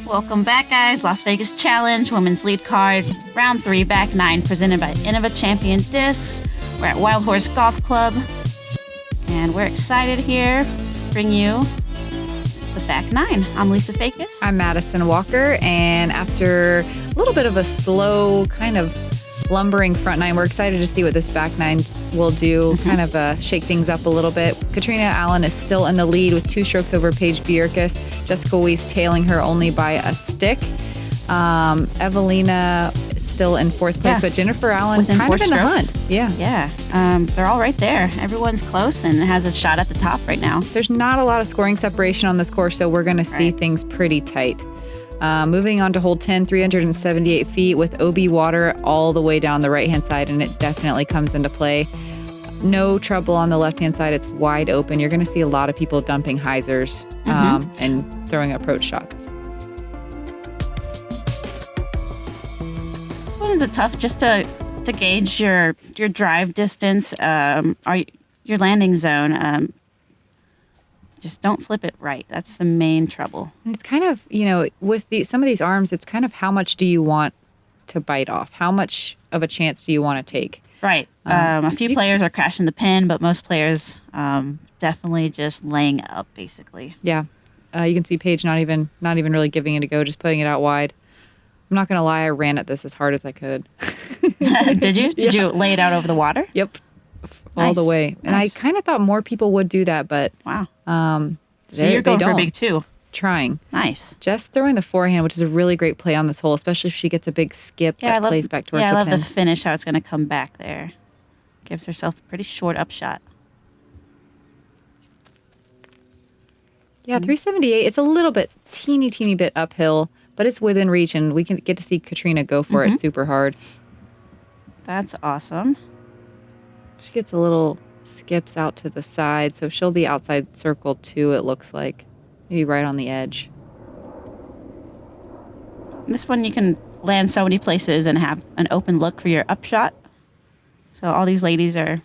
Welcome back, guys. Las Vegas Challenge, women's lead card, round 3, back 9, presented by Innova Champion Discs. We're at Wild Horse Golf Club, and we're excited here to bring you the back 9. I'm Lisa Fajkus. I'm Madison Walker, and after a little bit of a slow, kind of lumbering front 9, we're excited to see what this back 9 will do, kind of shake things up a little bit. Catrina Allen is still in the lead with 2 strokes over Paige Bjerkaas. Jessica Weese tailing her only by a stick. Eveliina is still in 4th place, but Jennifer Allen within kind 4 of in strokes. the hunt. Yeah. They're all right there. Everyone's close and has a shot at the top right now. There's not a lot of scoring separation on this course, so we're going to see things pretty tight. Moving on to hole 10, 378 feet with OB water all the way down the right-hand side, and it definitely comes into play. No trouble on the left-hand side. It's wide open. You're going to see a lot of people dumping hyzers and throwing approach shots. This one is a tough just to gauge your drive distance, your landing zone. Just don't flip it right. That's the main trouble. It's kind of, with some of these arms, it's kind of how much do you want to bite off? How much of a chance do you want to take? Right. A few players are crashing the pin, but most players definitely just laying up, basically. Yeah. You can see Paige not even really giving it a go, just putting it out wide. I'm not going to lie, I ran at this as hard as I could. Did you? Did you lay it out over the water? Yep. All the way. And I kind of thought more people would do that, but... Wow. So you're going for a big 2. Trying. Nice. Just throwing the forehand, which is a really great play on this hole, especially if she gets a big skip that plays back towards the pin. Yeah, I love the finish, how it's going to come back there. Gives herself a pretty short upshot. Yeah, 378. It's a little bit, teeny bit uphill, but it's within reach, and we can get to see Catrina go for it super hard. That's awesome. She gets a little skips out to the side, so she'll be outside circle 2, it looks like. Maybe right on the edge. This one you can land so many places and have an open look for your upshot. So all these ladies are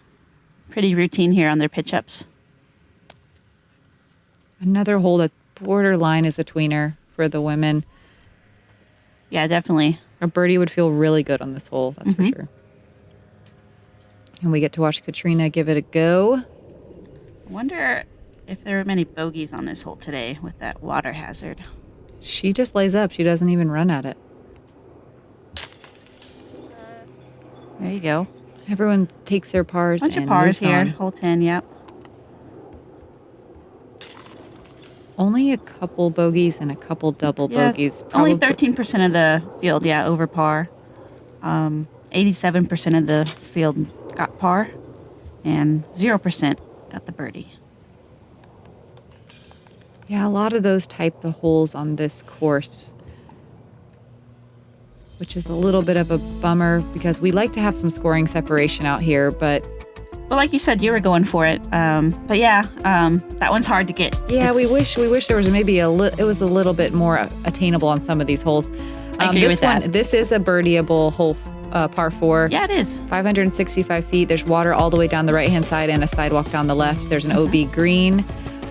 pretty routine here on their pitch-ups. Another hole that borderline is a tweener for the women. Yeah, definitely. A birdie would feel really good on this hole, that's for sure. And we get to watch Catrina give it a go. I wonder if there are many bogeys on this hole today with that water hazard. She just lays up. She doesn't even run at it. There you go. Everyone takes their pars. Bunch of pars here. Hole 10, yep. Only a couple bogeys and a couple double bogeys. Only 13% of the field, over par. 87% of the field got par, and 0% got the birdie. Yeah, a lot of those type of holes on this course, which is a little bit of a bummer because we like to have some scoring separation out here, but... Well, like you said, you were going for it. But that one's hard to get. Yeah, we wish there was maybe it was a little bit more attainable on some of these holes. I agree with that. This is a birdieable hole. Par 4. Yeah, it is. 565 feet. There's water all the way down the right-hand side and a sidewalk down the left. There's an OB green,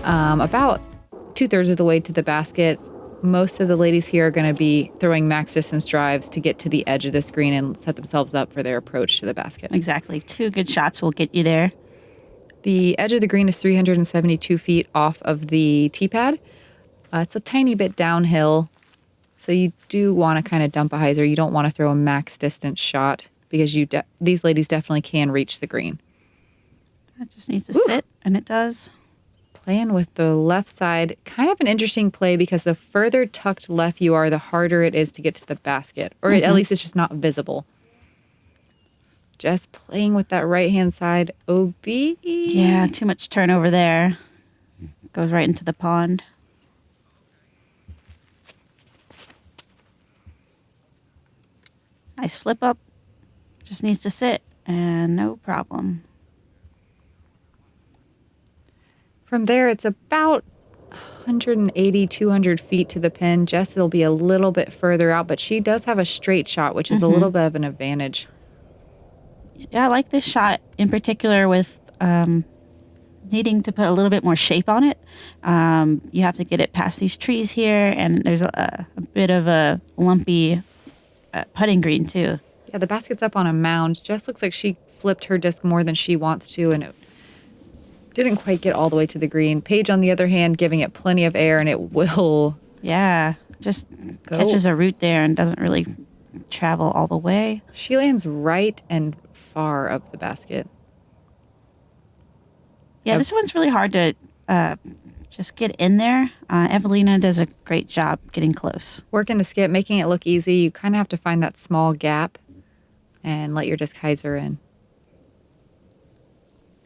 about 2/3 of the way to the basket. Most of the ladies here are going to be throwing max distance drives to get to the edge of this green and set themselves up for their approach to the basket. Exactly. 2 good shots will get you there. The edge of the green is 372 feet off of the tee pad. It's a tiny bit downhill. So you do want to kind of dump a hyzer. You don't want to throw a max distance shot because these ladies definitely can reach the green. It just needs to sit, and it does. Playing with the left side, kind of an interesting play because the further tucked left you are, the harder it is to get to the basket. Or at least it's just not visible. Just playing with that right-hand side. OB. Yeah, too much turnover there. Goes right into the pond. Nice flip up. Just needs to sit, and no problem. From there, it's about 180, 200 feet to the pin. Jess will be a little bit further out, but she does have a straight shot, which is a little bit of an advantage. Yeah, I like this shot in particular with needing to put a little bit more shape on it. You have to get it past these trees here, and there's a bit of a lumpy putting green too. Yeah, the basket's up on a mound. Jess looks like she flipped her disc more than she wants to, and it didn't quite get all the way to the green. Paige, on the other hand, giving it plenty of air, and it will... Yeah, just catches a root there and doesn't really travel all the way. She lands right and far of the basket. Yeah, this one's really hard to just get in there. Eveliina does a great job getting close. Working the skip, making it look easy. You kind of have to find that small gap and let your disc hyzer in.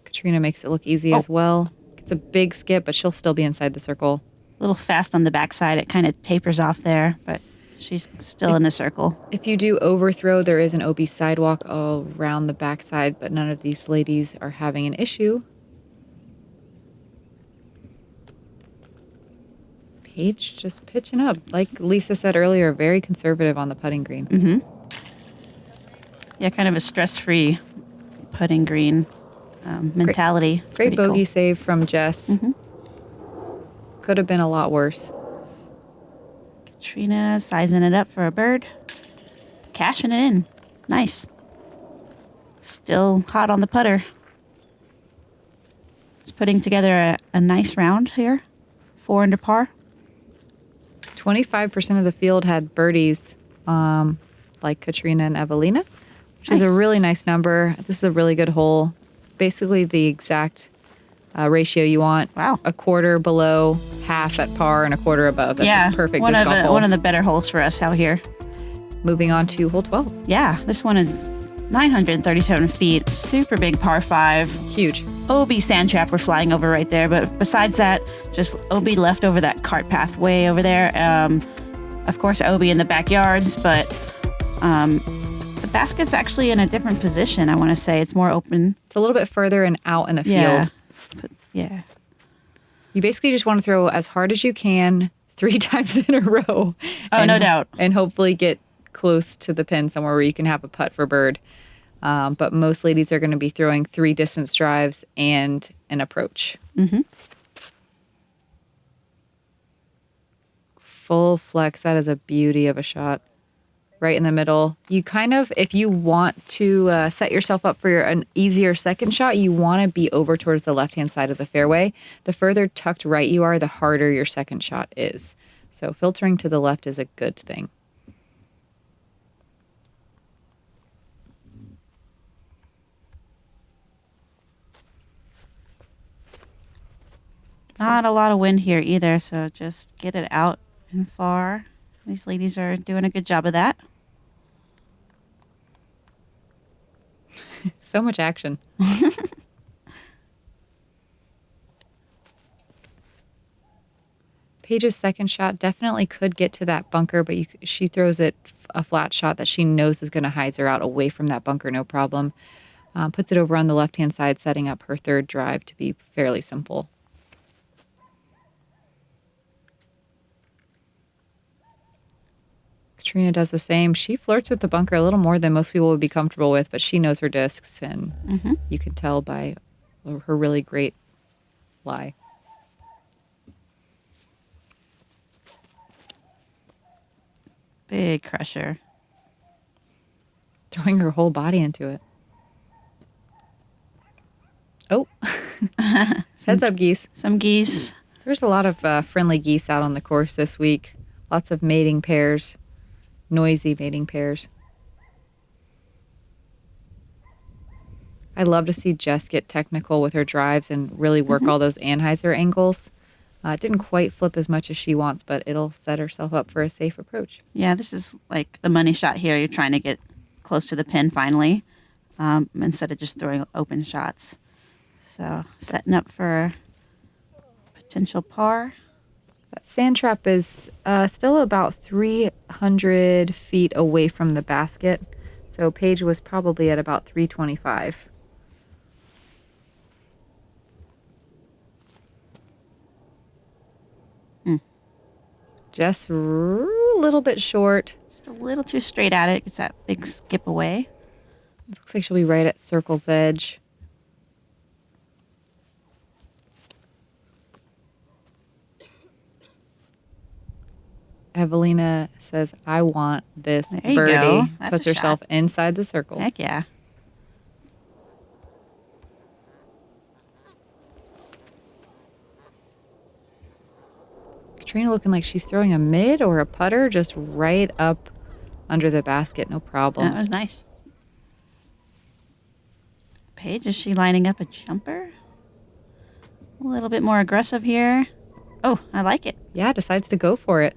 Catrina makes it look easy as well. It's a big skip, but she'll still be inside the circle. A little fast on the backside. It kind of tapers off there, but she's still in the circle. If you do overthrow, there is an OB sidewalk around the backside, but none of these ladies are having an issue. Paige just pitching up. Like Lisa said earlier, very conservative on the putting green. Mm-hmm. Yeah, kind of a stress-free putting green mentality. Great bogey save from Jess. Mm-hmm. Could have been a lot worse. Catrina sizing it up for a bird. Cashing it in. Nice. Still hot on the putter. Just putting together a nice round here. 4 under par. 25% of the field had birdies, like Catrina and Eveliina, which is a really nice number. This is a really good hole. Basically the exact ratio you want. Wow. A quarter below, half at par, and a quarter above. That's a perfect disc golf hole. One of the better holes for us out here. Moving on to hole 12. Yeah, this one is 937 feet. Super big par 5. Huge. OB sand trap we're flying over right there, but besides that, just OB left over that cart path way over there. Of course, OB in the backyards, but the basket's actually in a different position, I want to say. It's more open. It's a little bit further and out in the field. Yeah. You basically just want to throw as hard as you can 3 times in a row. Oh, no doubt. And hopefully get close to the pin somewhere where you can have a putt for bird. But most ladies are going to be throwing 3 distance drives and an approach. Mm-hmm. Full flex. That is a beauty of a shot. Right in the middle. You kind of, if you want to set yourself up for an easier second shot, you want to be over towards the left-hand side of the fairway. The further tucked right you are, the harder your second shot is. So filtering to the left is a good thing. Not a lot of wind here either, so just get it out and far. These ladies are doing a good job of that. So much action. Paige's second shot definitely could get to that bunker, but she throws it a flat shot that she knows is going to hyzer out away from that bunker, no problem. Puts it over on the left-hand side, setting up her third drive to be fairly simple. Catrina does the same. She flirts with the bunker a little more than most people would be comfortable with, but she knows her discs, and you can tell by her really great lie. Big crusher. Throwing her whole body into it. Oh. Heads up, geese. Some geese. There's a lot of friendly geese out on the course this week. Lots of mating pairs. Noisy mating pairs. I love to see Jess get technical with her drives and really work all those anhyzer angles. It didn't quite flip as much as she wants, but it'll set herself up for a safe approach. Yeah, this is like the money shot here. You're trying to get close to the pin finally, instead of just throwing open shots. So setting up for potential par. That sand trap is still about 300 feet away from the basket. So Paige was probably at about 325. Just a little bit short. Just a little too straight at it. Gets that big skip away. Looks like she'll be right at circle's edge. Eveliina says, I want this There you birdie. go. That's Puts a herself shot. inside the circle. Heck yeah. Catrina looking like she's throwing a mid or a putter just right up under the basket. No problem. That was nice. Paige, is she lining up a jumper? A little bit more aggressive here. Oh, I like it. Yeah, decides to go for it.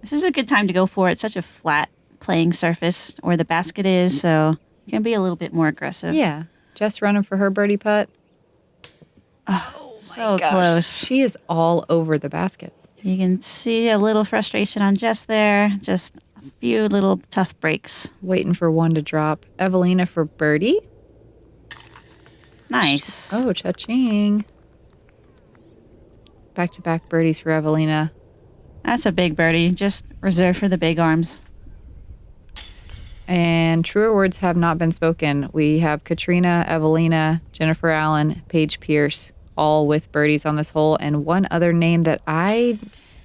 This is a good time to go for it. Such a flat playing surface where the basket is, so you can be a little bit more aggressive. Yeah. Jess running for her birdie putt. Oh, so close. She is all over the basket. You can see a little frustration on Jess there. Just a few little tough breaks. Waiting for one to drop. Eveliina for birdie. Nice. Oh, cha-ching. Back-to-back birdies for Eveliina. That's a big birdie. Just reserved for the big arms. And truer words have not been spoken. We have Catrina, Eveliina, Jennifer Allen, Paige Pierce, all with birdies on this hole. And one other name that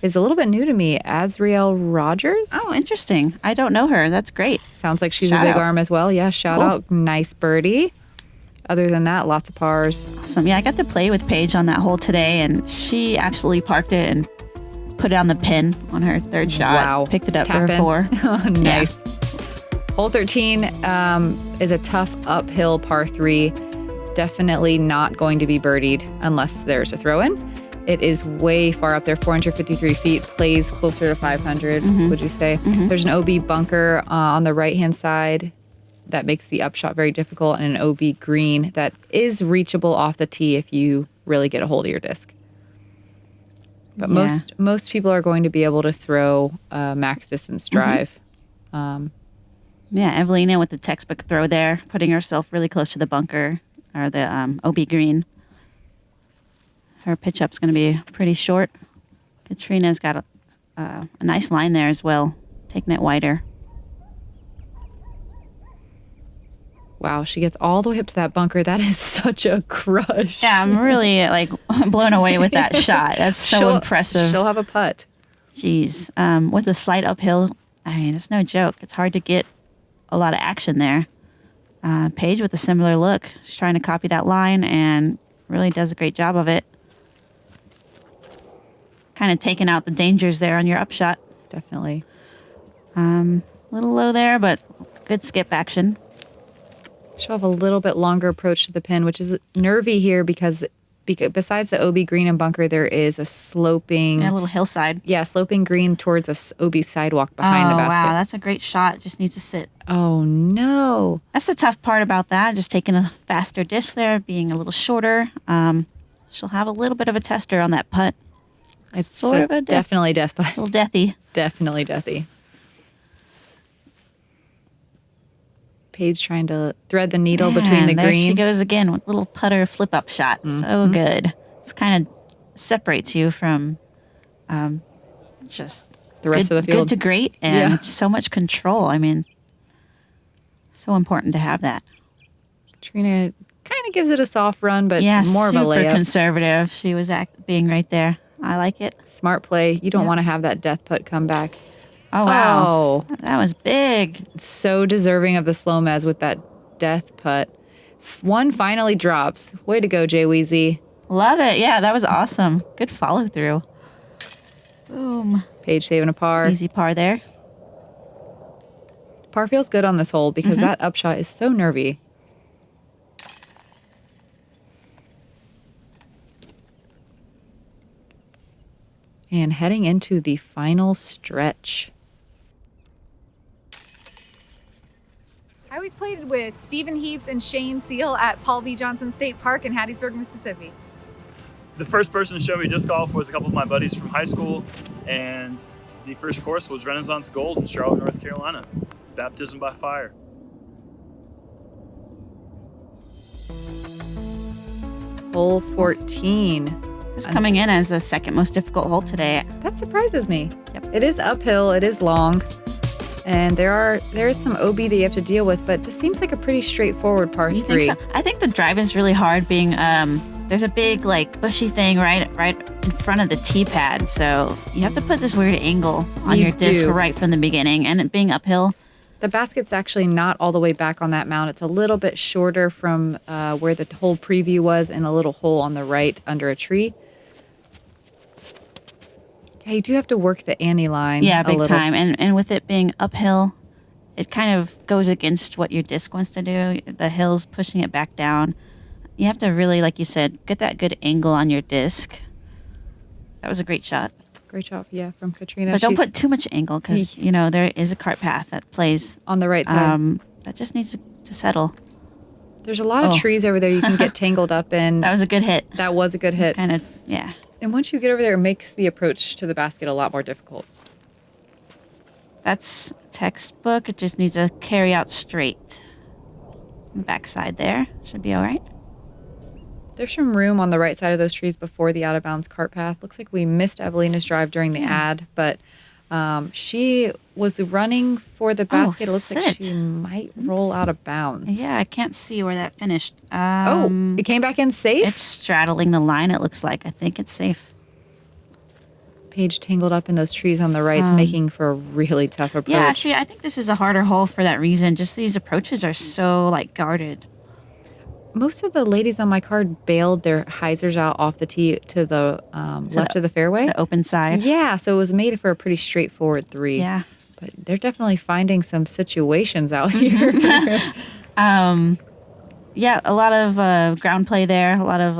is a little bit new to me, Azriel Rogers. Oh, interesting. I don't know her. That's great. Sounds like she's Shout a big out. arm as well. Yeah, shout Cool. out. Nice birdie. Other than that, lots of pars. Awesome. Yeah, I got to play with Paige on that hole today, and she absolutely parked it and put it on the pin on her third shot. Wow. Picked it up Tap for in. her 4. Nice. Hole 13 is a tough uphill par 3. Definitely not going to be birdied unless there's a throw-in. It is way far up there, 453 feet, plays closer to 500, would you say? There's an OB bunker on the right-hand side that makes the upshot very difficult, and an OB green that is reachable off the tee if you really get a hold of your disc. But Yeah. most people are going to be able to throw max distance drive. Yeah, Eveliina with the textbook throw there, putting herself really close to the bunker or the OB green. Her pitch up's going to be pretty short. Catrina's got a nice line there as well, taking it wider. Wow, she gets all the way up to that bunker. That is such a crush. Yeah, I'm really blown away with that shot. That's so impressive. She'll have a putt. Jeez. With a slight uphill, I mean, it's no joke. It's hard to get a lot of action there. Paige with a similar look. She's trying to copy that line and really does a great job of it. Kind of taking out the dangers there on your upshot. Definitely. A little low there, but good skip action. She'll have a little bit longer approach to the pin, which is nervy here because besides the OB green and bunker, there is a sloping... And a little hillside. Yeah, sloping green towards a OB sidewalk behind the basket. Wow, that's a great shot. Just needs to sit. Oh, no. That's the tough part about that. Just taking a faster disc there, being a little shorter. She'll have a little bit of a tester on that putt. It's sort of a definitely death putt. little deathy. Definitely deathy. Paige trying to thread the needle between the there green. she goes again with a little putter flip up shot. So good. It's kind of separates you from just The rest of the field. Good to great and Yeah. so much control. I mean, so important to have that. Catrina kind of gives it a soft run, but Yeah, more of a super layup. conservative. She was being right there. I like it. Smart play. You don't Yeah. want to have that death putt come back. Oh, wow. Oh, That was big. so deserving of the SloMez with that death putt. One finally drops. Way to go, Jay Weese. Love it. Yeah, that was awesome. Good follow through. Boom. Paige saving a par. Easy par there. Par feels good on this hole because that upshot is so nervy. And heading into the final stretch. I always played with Stephen Heaps and Shane Seal at Paul V. Johnson State Park in Hattiesburg, Mississippi. The first person to show me disc golf was a couple of my buddies from high school, and the first course was Renaissance Gold in Charlotte, North Carolina. Baptism by fire. Hole 14. This is coming in as the second most difficult hole today. That surprises me. Yep. It is uphill, it is long, and there is some OB that you have to deal with, but this seems like a pretty straightforward par You 3. think so? I think the drive is really hard being there's a big like bushy thing right in front of the tee pad, so you have to put this weird angle on your disc right from the beginning, and it being uphill. The basket's actually not all the way back on that mound. It's a little bit shorter from where the whole preview was, and a little hole on the right under a tree. Yeah, you do have to work the ante line. Yeah, big time. And with it being uphill, it kind of goes against what your disc wants to do. The hill's pushing it back down. You have to really, like you said, get that good angle on your disc. That was a great shot. Great job, yeah, from Catrina. But don't put too much angle because, there is a cart path that plays on the right side. That just needs to settle. There's a lot of trees over there you can get tangled up in. That was a good hit. That was a good hit. Kind of, yeah. And once you get over there, it makes the approach to the basket a lot more difficult. That's textbook. It just needs to carry out straight. On the backside there. Should be all right. There's some room on the right side of those trees before the out-of-bounds cart path. Looks like we missed Eveliina's drive during the ad, but she was running for the basket. It looks like she might roll out of bounds. Yeah, I can't see where that finished. It came back in safe? It's straddling the line, it looks like. I think it's safe. Paige tangled up in those trees on the right, making for a really tough approach. Yeah, actually, I think this is a harder hole for that reason. Just these approaches are so, guarded. Most of the ladies on my card bailed their hyzers out off the tee to the left of the fairway. To the open side. Yeah, so it was made for a pretty straightforward 3. Yeah. But they're definitely finding some situations out here. Yeah, a lot of ground play there, a lot of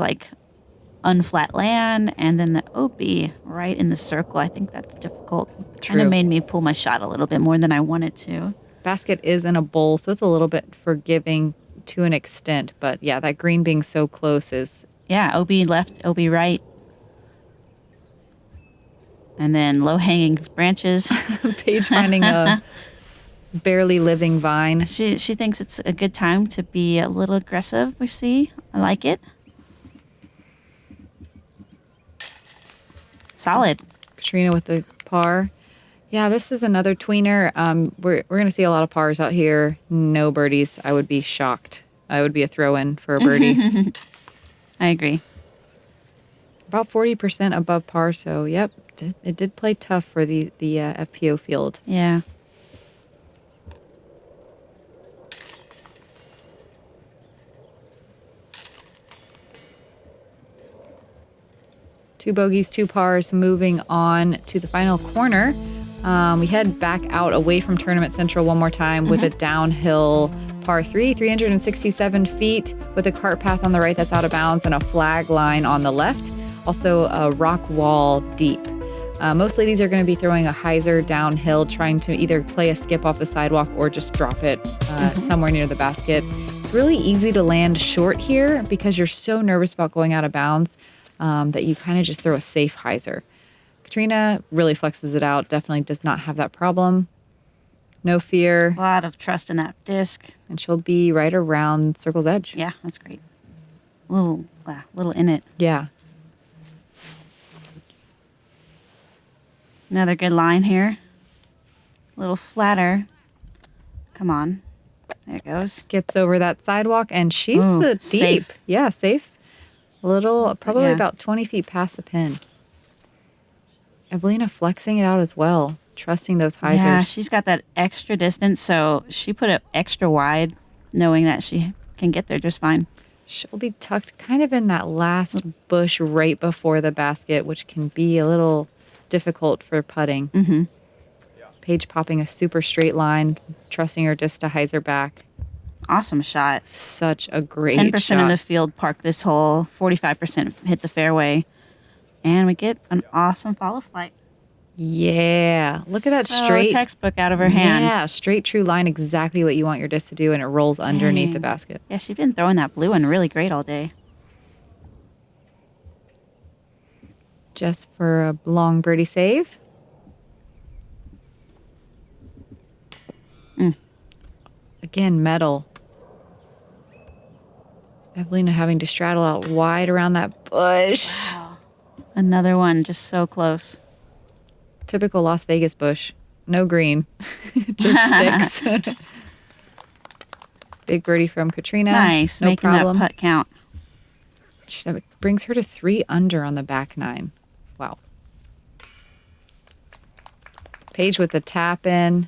unflat land, and then the OB right in the circle. I think that's difficult. Kind of made me pull my shot a little bit more than I wanted to. Basket is in a bowl, so it's a little bit forgiving to an extent, but yeah, that green being so close is... Yeah, OB left, OB right. And then low-hanging branches. Paige finding a barely living vine. She thinks it's a good time to be a little aggressive, we see. I like it. Solid. Catrina with the par. Yeah, this is another tweener. We're going to see a lot of pars out here. No birdies. I would be shocked. I would be a throw-in for a birdie. I agree. About 40% above par, so yep, it did play tough for the FPO field. Yeah. Two bogeys, 2 pars, moving on to the final corner. We head back out away from Tournament Central one more time with a downhill par 3, 367 feet with a cart path on the right that's out of bounds and a flag line on the left. Also a rock wall deep. Most ladies are going to be throwing a hyzer downhill, trying to either play a skip off the sidewalk or just drop it somewhere near the basket. It's really easy to land short here because you're so nervous about going out of bounds that you kind of just throw a safe hyzer. Catrina really flexes it out, definitely does not have that problem. No fear. A lot of trust in that disc. And she'll be right around circle's edge. Yeah, that's great. A little in it. Yeah. Another good line here. A little flatter. Come on. There it goes. Skips over that sidewalk, and she's deep. Safe. Yeah, safe. A little, probably about 20 feet past the pin. Eveliina flexing it out as well, trusting those hyzers. Yeah, she's got that extra distance, so she put it extra wide, knowing that she can get there just fine. She'll be tucked kind of in that last bush right before the basket, which can be a little difficult for putting. Mm-hmm. Paige popping a super straight line, trusting her disc to hyzer back. Awesome shot. Such a great 10% shot. of the field parked this hole, 45% hit the fairway, and we get an awesome FollowFlight. Yeah. Look at that straight textbook out of her hand. Yeah, straight true line, exactly what you want your disc to do, and it rolls underneath the basket. Yeah, she's been throwing that blue one really great all day. Just for a long birdie save. Again, metal. Eveliina having to straddle out wide around that bush. Wow. Another one just so close. Typical Las Vegas bush. No green. Just sticks. Big birdie from Catrina. Nice. No Making problem. that putt count. That brings her to 3 under on the back 9. Wow. Paige with the tap in,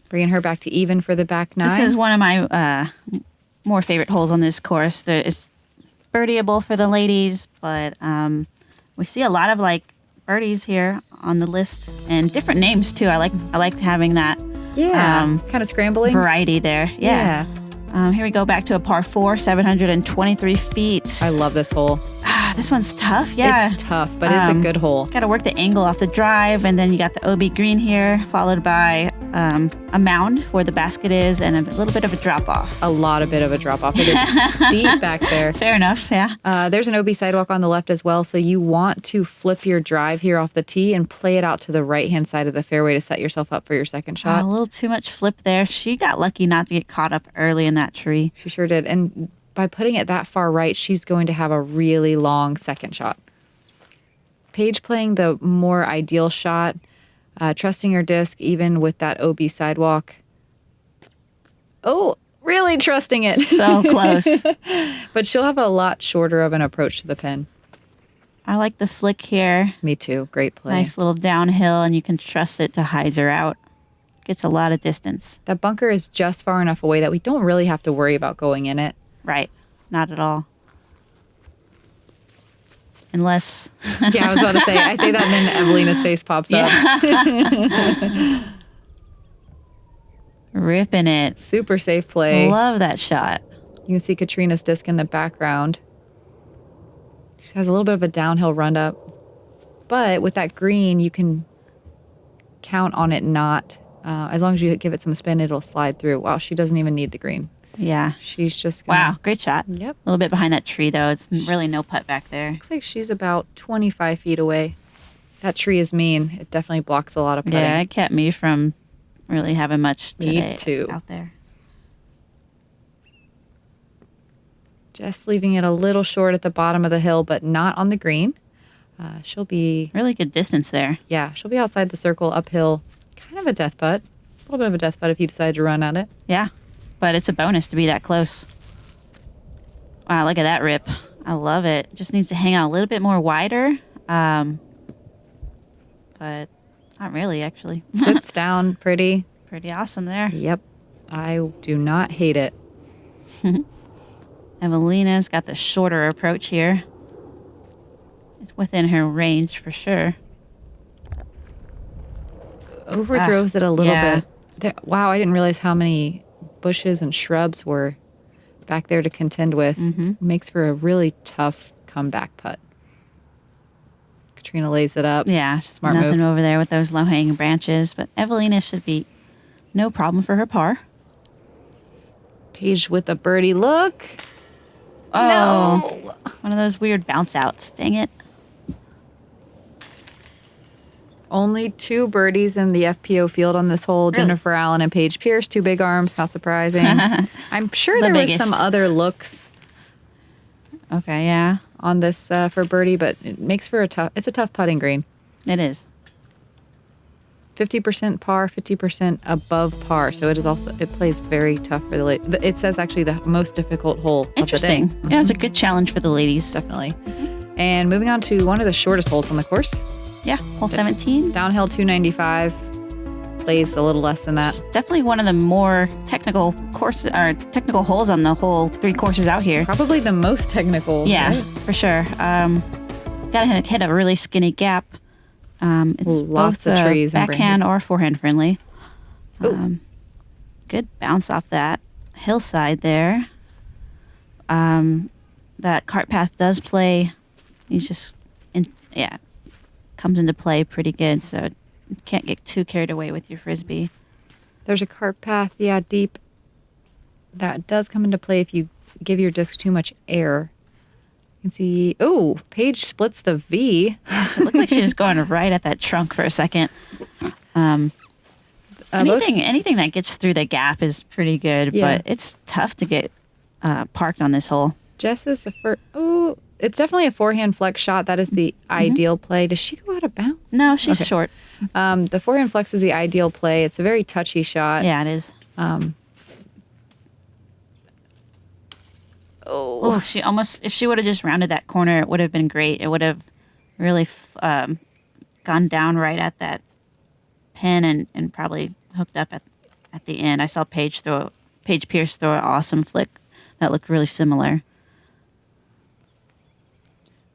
bringing her back to even for the back 9. This is one of my more favorite holes on this course. It's birdieable for the ladies, but we see a lot of like birdies here on the list and different names too. I like having that. Yeah, kind of scrambling variety there. Yeah. Here we go back to a par 4, 723 feet. I love this hole. This one's tough. Yeah, it's tough, but it's a good hole. Got to work the angle off the drive, and then you got the OB green here, followed by a mound where the basket is, and a little bit of a drop off. A bit of a drop off. It is steep back there. Fair enough. Yeah. There's an OB sidewalk on the left as well, so you want to flip your drive here off the tee and play it out to the right hand side of the fairway to set yourself up for your second shot. A little too much flip there. She got lucky not to get caught up early in that tree. She sure did, and by putting it that far right, she's going to have a really long second shot. Paige playing the more ideal shot, trusting her disc even with that OB sidewalk. Oh, really trusting it. So close. But she'll have a lot shorter of an approach to the pin. I like the flick here. Me too. Great play. Nice little downhill, and you can trust it to hyzer out. Gets a lot of distance. That bunker is just far enough away that we don't really have to worry about going in it. Right. Not at all. Unless... Yeah, I was about to say, I say that and then Evelina's face pops up. Ripping it. Super safe play. Love that shot. You can see Catrina's disc in the background. She has a little bit of a downhill run up. But with that green, you can count on it not... as long as you give it some spin, it'll slide through. Wow, she doesn't even need the green. Yeah. She's just gonna... Wow, great shot. Yep. A little bit behind that tree, though. It's really no putt back there. Looks like she's about 25 feet away. That tree is mean. It definitely blocks a lot of putting. Yeah, it kept me from really having much today Me too. out there. Just leaving it a little short at the bottom of the hill, but not on the green. She'll be... Really good distance there. Yeah, she'll be outside the circle, uphill. Kind of a death putt. A little bit of a death putt if you decide to run at it. Yeah, but it's a bonus to be that close. Wow, look at that rip. I love it. Just needs to hang out a little bit more wider. But not really, actually. Sits down pretty. Pretty awesome there. Yep. I do not hate it. Evelina's got the shorter approach here. It's within her range for sure. Overthrows it a little yeah. bit. Wow, I didn't realize how many bushes and shrubs were back there to contend with. It makes for a really tough comeback putt. Catrina lays it up. Yeah, Smart nothing move. over there with those low-hanging branches, but Eveliina should be no problem for her par. Paige with a birdie look. Oh, No. One of those weird bounce outs. Dang it. Only 2 birdies in the FPO field on this hole. Really? Jennifer Allen and Paige Pierce, 2 big arms. Not surprising. I'm sure there was some other looks Okay, yeah, on this for birdie, but it makes for it's a tough putting green. it is. 50% par, 50% above par. So it plays very tough for the ladies. It says actually the most difficult hole Interesting. of the day. Yeah, it's a good challenge for the ladies. Definitely. And moving on to one of the shortest holes on the course. Yeah, hole 17. Downhill 295. Plays a little less than that. It's definitely one of the more technical courses or technical holes on the whole 3 courses out here. Probably the most technical. Yeah, right? for sure. Gotta hit a really skinny gap. It's Lots both of trees and backhand branches. or forehand friendly. Good bounce off that hillside there. That cart path does play. He's just, comes into play pretty good. So you can't get too carried away with your frisbee. There's a cart path, deep. That does come into play if you give your disc too much air. You can see, Paige splits the V. It looked like she was going right at that trunk for a second. Anything that gets through the gap is pretty good, Yeah. but it's tough to get parked on this hole. Jess is the first. Oh, it's definitely a forehand flex shot. That is the ideal play. Does she go out of bounds? No, she's Okay. short. The forehand flex is the ideal play. It's a very touchy shot. Yeah, it is. Oh, if she would have just rounded that corner, it would have been great. It would have really gone down right at that pin and probably hooked up at the end. I saw Paige Pierce throw an awesome flick that looked really similar.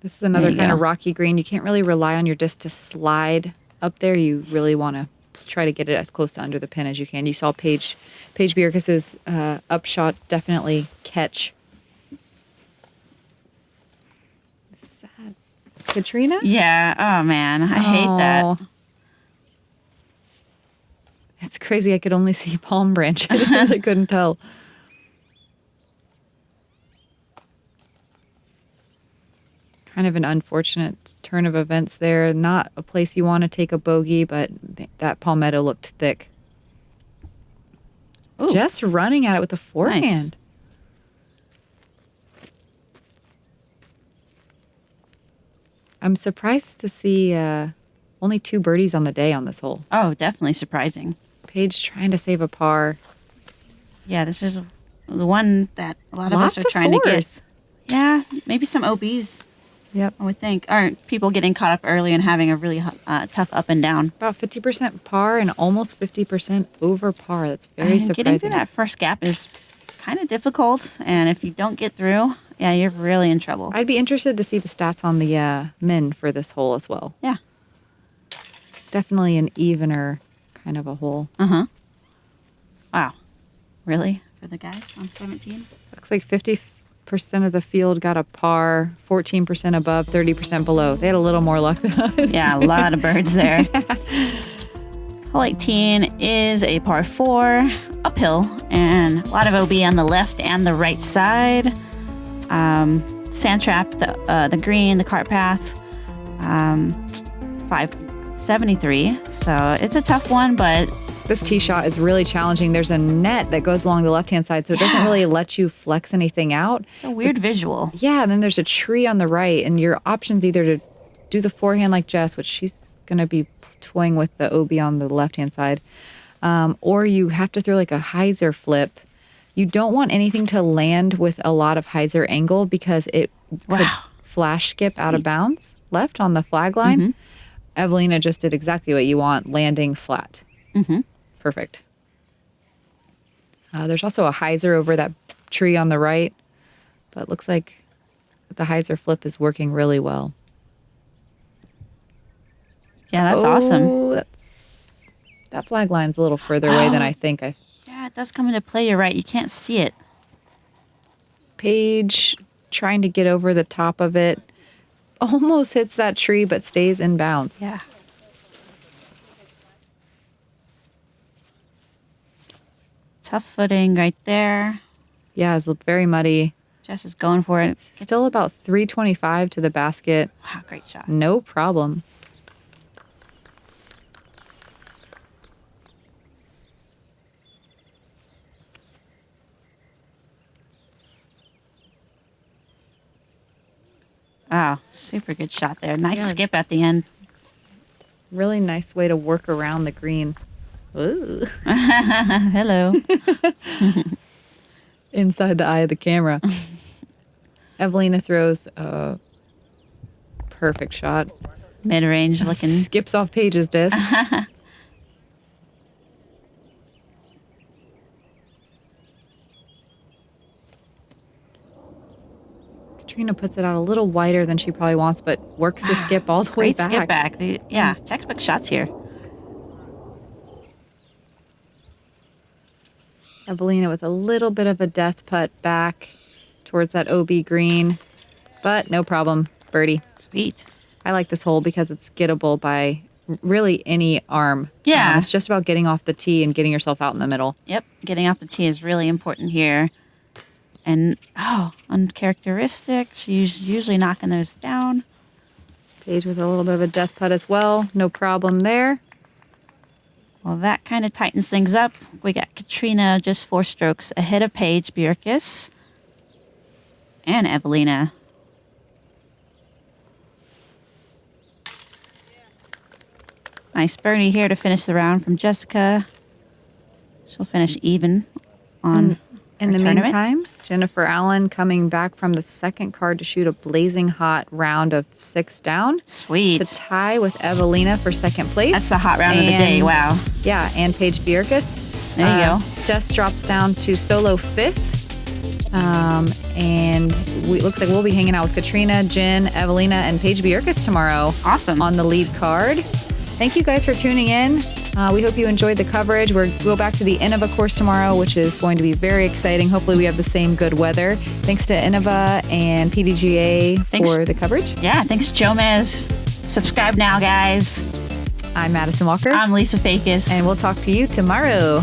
This is another kind of rocky green. You can't really rely on your disc to slide up there. You really want to try to get it as close to under the pin as you can. You saw Paige Bjerkaas's upshot definitely catch. Sad. Catrina? Yeah. Oh, man. I hate that. It's crazy. I could only see palm branch. I really couldn't tell. Kind of an unfortunate turn of events there. Not a place you want to take a bogey, but that palmetto looked thick. Ooh. Just running at it with a forehand. Nice. I'm surprised to see only 2 birdies on the day on this hole. Oh, definitely surprising. Paige trying to save a par. Yeah, this is the one that a lot of us are trying to get. Yeah, maybe some OBs. Yep. I would think. Aren't people getting caught up early and having a really tough up and down? About 50% par and almost 50% over par. That's very surprising. Getting through that first gap is kind of difficult. And if you don't get through, yeah, you're really in trouble. I'd be interested to see the stats on the men for this hole as well. Yeah. Definitely an evener kind of a hole. Uh-huh. Wow. Really? For the guys on 17? Looks like 50% of the field got a par, 14% above, 30% below. They had a little more luck than us. Yeah, a lot of birds there. Hole 18 is a par 4, uphill, and a lot of OB on the left and the right side. Sand trap, the green, the cart path, 573. So it's a tough one, but this tee shot is really challenging. There's a net that goes along the left-hand side, so it doesn't really let you flex anything out. It's a weird visual. Yeah, and then there's a tree on the right, and your option's either to do the forehand like Jess, which she's going to be toying with the OB on the left-hand side, or you have to throw like a hyzer flip. You don't want anything to land with a lot of hyzer angle because it could flash skip out of bounds left on the flag line. Mm-hmm. Eveliina just did exactly what you want, landing flat. Mm-hmm. Perfect. There's also a hyzer over that tree on the right, but it looks like the hyzer flip is working really well. Yeah, that's awesome. That flag line's a little further away than I think. Yeah, it does come into play. You're right. You can't see it. Paige trying to get over the top of it. Almost hits that tree, but stays in bounds. Yeah. Tough footing right there. Yeah, it's very muddy. Jess is going for it. Still about 325 to the basket. Wow, great shot. No problem. Wow, super good shot there. Nice skip at the end. Really nice way to work around the green. Ooh. Hello. Inside the eye of the camera. Eveliina throws a perfect shot. Mid-range looking. Skips off Paige's disc. Catrina puts it out a little wider than she probably wants, but works the skip all the way back. Great skip back. Yeah, textbook shots here. Eveliina with a little bit of a death putt back towards that OB green, but no problem. Birdie. Sweet. I like this hole because it's gettable by really any arm. Yeah. It's just about getting off the tee and getting yourself out in the middle. Yep. Getting off the tee is really important here. And, uncharacteristic. She's usually knocking those down. Paige with a little bit of a death putt as well. No problem there. Well, that kind of tightens things up. We got Catrina just 4 strokes ahead of Paige Bjerkaas and Eveliina. Nice birdie here to finish the round from Jessica. She'll finish even on in the tournament. meantime, Jennifer Allen coming back from the second card to shoot a blazing hot round of 6 down. Sweet. To tie with Eveliina for second place. That's the hot round of the day. Wow. Yeah, and Paige Bjerkaas. There you go. Jess drops down to solo 5th. And it looks like we'll be hanging out with Catrina, Jen, Eveliina, and Paige Bjerkaas tomorrow. Awesome. On the lead card. Thank you guys for tuning in. We hope you enjoyed the coverage. We'll go back to the Innova course tomorrow, which is going to be very exciting. Hopefully we have the same good weather. Thanks to Innova and PDGA for the coverage. Yeah, thanks, Jomez. Subscribe now, guys. I'm Madison Walker. I'm Lisa Fajkus. And we'll talk to you tomorrow.